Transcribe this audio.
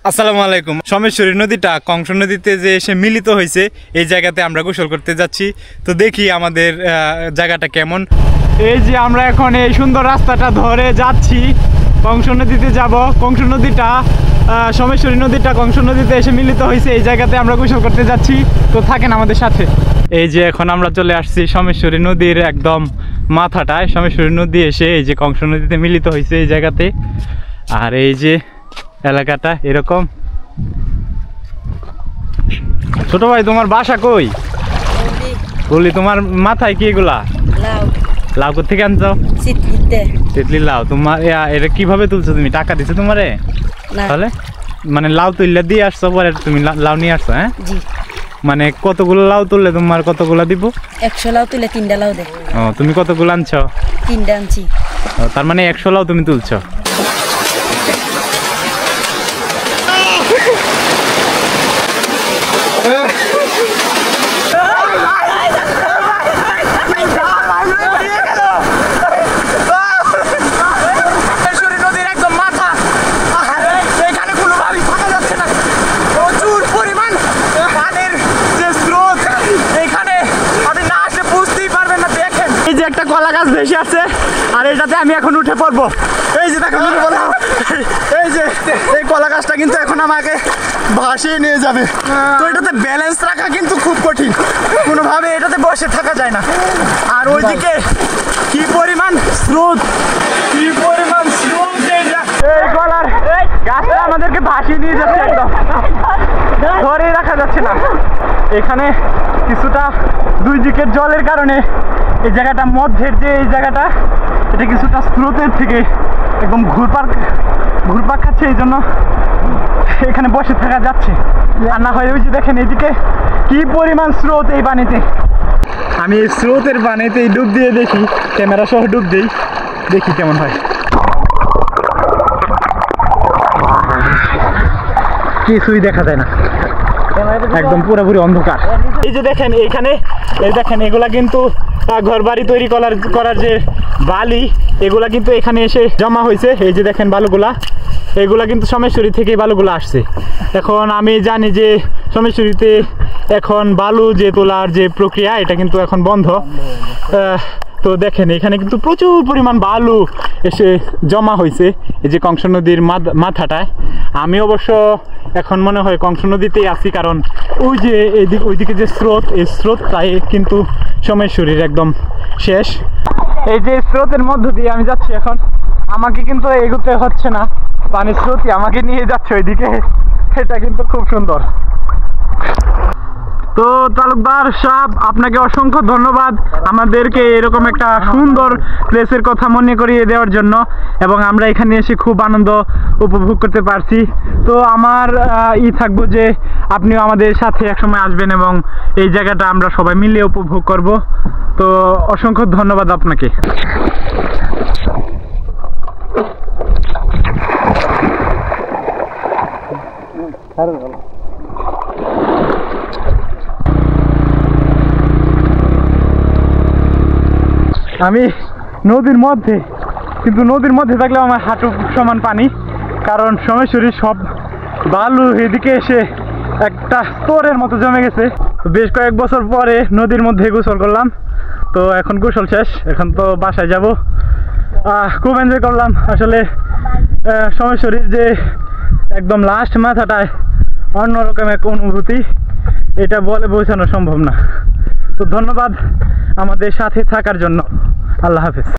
আসসালামু আলাইকুম। সোমেশ্বরী নদীটা কংস নদীতে যে এসে মিলিত হয়েছে, এই জায়গাতে আমরা গোসল করতে যাচ্ছি। তো দেখি আমাদের জায়গাটা কেমন। এই যে আমরা এখন এই সুন্দর রাস্তাটা ধরে যাচ্ছি, কংস নদীতে যাব। কংস নদীটা সোমেশ্বরী নদীটা কংস নদীতে এসে মিলিত হয়েছে, এই জায়গাতে আমরা গোসল করতে যাচ্ছি। তো থাকেন আমাদের সাথে। এই যে এখন আমরা চলে আসছি সোমেশ্বরী নদীর একদম মাথাটায়। সোমেশ্বরী নদী এসে এই যে কংস নদীতে মিলিত হয়েছে এই জায়গাতে। আর এই যে এলাকাটা এরকম। ছোট ভাই, তোমার বাসা কই? বলি, তোমার মাথায় কি এগুলা? লাউ থেকে আনছো? তিতলি লাউ। তোমার এটা কিভাবে তুলছো তুমি? টাকা দিছো তোমারে? তাহলে মানে লাউ তুললে দিয়ে আসছো, পরে তুমি লাউ নিয়ে আসছো? হ্যাঁ, মানে কতগুলো লাউ তুললে তোমার কতগুলো দিব? 100 লাউ তুলে 3টা লাউ দেয়। ও, তুমি কতগুলো আনছো? 3টা আনছি। তার মানে 100 লাউ তুমি তুলছো। একটা কলা গাছ ভেসে আছে, আর এটাতে আমি এখন উঠে পড়বো। এই যে দেখো, এই যে এই কলা গাছটা কিন্তু এখন আমাকে ভাসিয়ে নিয়ে যাবে। তো এটাতে ব্যালেন্স রাখা কিন্তু খুব কঠিন, কোনোভাবে এটাতে বসে থাকা যায় না। আর ওইদিকে কি পরিমাণ স্রোত, কি পরিমাণ স্রোত! এই কলার গাছটা আমাদেরকে ভাসিয়ে নিয়ে যাচ্ছে, একদম ধরে রাখা যাচ্ছে না। এখানে কিছুটা দুই দিকের জলের কারণে এই জায়গাটা মধ্যের যে এই জায়গাটা, এটা কিছুটা স্রোতের থেকে একদম ঘুরপাক খাচ্ছে, এই জন্য এখানে বসে থাকা যাচ্ছে। আর না হয় ওই যে দেখেন এদিকে কি পরিমাণ স্রোত এই পানিতে। আমি এই স্রোতের পানিতে ডুব দিয়ে দেখি, ক্যামেরা সহ ডুব দিই, দেখি কেমন হয়। কিছুই দেখা যায় না, একদম পুরোপুরি অন্ধকার। এই যে দেখেন এখানে, এই দেখেন এগুলা কিন্তু ঘর বাড়ি তৈরি করার যে বালি, এগুলা কিন্তু এখানে এসে জমা হয়েছে। এই যে দেখেন বালুগুলা, এগুলা কিন্তু সোমেশ্বরী থেকে বালুগুলা আসছে। এখন আমি জানি যে সোমেশ্বরীতে এখন বালু যে তোলার যে প্রক্রিয়া, এটা কিন্তু এখন বন্ধ। তো দেখেন এখানে কিন্তু প্রচুর পরিমাণ বালু এসে জমা হয়েছে এই যে কংস নদীর মাথাটায়। আমি অবশ্য এখন মনে হয় কংস নদীতেই আছি, কারণ ওই যে ওইদিকে যে স্রোত, এই স্রোতটাই কিন্তু সোমেশ্বরীর একদম শেষ। এই যে স্রোতের মধ্য দিয়ে আমি যাচ্ছি এখন, আমাকে কিন্তু এগোতে হচ্ছে না, পানির স্রোতই আমাকে নিয়ে যাচ্ছে ওইদিকে। এটা কিন্তু খুব সুন্দর। তো তালুকদার সাহেব, আপনাকে অসংখ্য ধন্যবাদ আমাদেরকে এরকম একটা সুন্দর প্লেসের কথা মনে করিয়ে দেওয়ার জন্য, এবং আমরা এখানে এসে খুব আনন্দ উপভোগ করতে পারছি। তো আমার থাকবো যে আপনিও আমাদের সাথে একসময় আসবেন এবং এই জায়গাটা আমরা সবাই মিলে উপভোগ করব। তো অসংখ্য ধন্যবাদ আপনাকে। আমি নদীর মধ্যে, কিন্তু নদীর মধ্যে থাকলেও আমার হাঁটু সমান পানি, কারণ সোমেশ্বরীর সব বালু এদিকে এসে একটা স্তরের মতো জমে গেছে। বেশ কয়েক বছর পরে নদীর মধ্যে গোসল করলাম। তো এখন গোসল শেষ, এখন তো বাসায় যাব। খুব এনজয় করলাম আসলে। সোমেশ্বরীর যে একদম লাস্ট মাথাটায় অন্যরকম এক অনুভূতি, এটা বলে বোঝানো সম্ভব না। তো ধন্যবাদ আমাদের সাথে থাকার জন্য। আল্লাহ হাফেজ।